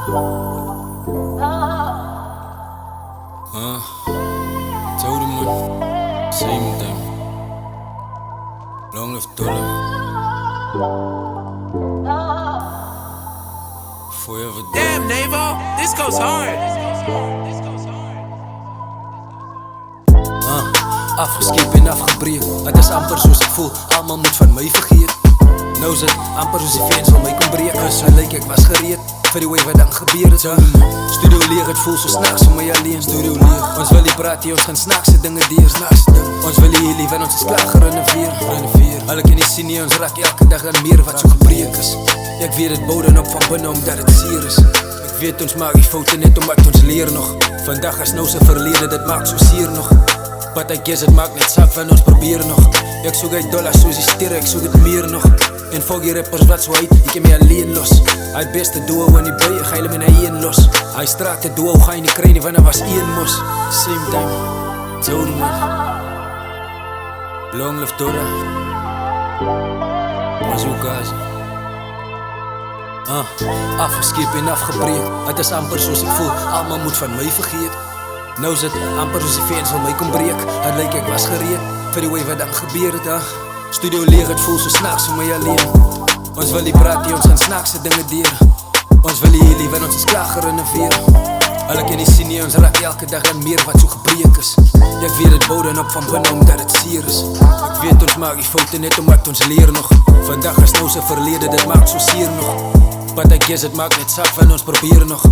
Told him man, same thing. Long live dollar. Forever dog. Damn, Navo, this goes hard. Afgeskep en afgebreek, het is amper soos ek voel, almal moet van my vergeet. Nou is het amper soos die fans van my kom breek. So lyk ek was gereed vir die way wat dan gebeur het. Studio leeg, het voel so snaaks vir my alleen. Studio leeg, ons wil nie praat hier, ons gaan snaakse dinge deur. Ons wil hier lief en ons is klaar gerenoveer. Hulle kan nie sien nie, ons raak elke dag aan meer wat so gebreek is. Ek weet het bou dan op van binne omdat het seer is. Ek weet ons maak die foute net omdat ons leer nog. Vandag is nou sy verlede, dit maak so seer nog. But I guess het maak net sak van ons probeer nog. Ek soek uit dollars soos die sterre, ek soek het meer nog. En volg die rappers wat so uit, ek kan my alleen los. Hy beste doe wanneer die bui, ga hy my na een los. Hy straat te doe, ga hy nie kry nie, want hy was een mos. Same time, Jody man. Long live Dora. Bazooka's. Afgeskep en afgebreek, het is amper soos ek voel, almal moet van my vergeet. Nou is het amper soos die fans van my kom breek. Het lyk ek was gereed vir die way wat dan gebeur het. Studio leeg, het voel so snaaks vir my alleen. Ons wil nie praat hier, ons gaan snaakse dinge deur. Ons wil hier lief en ons is klaar gerenoveer. Hulle kan nie sien nie, ons raak elke dag aan meer wat so gebreek is. Ek weet het bou dan op van binne omdat het seer is. Ek weet ons maak die foute net omdat ons leer nog. Vandag is nou sy verlede, dit maak so seer nog. But I guess het maak net sak van ons probeer nog.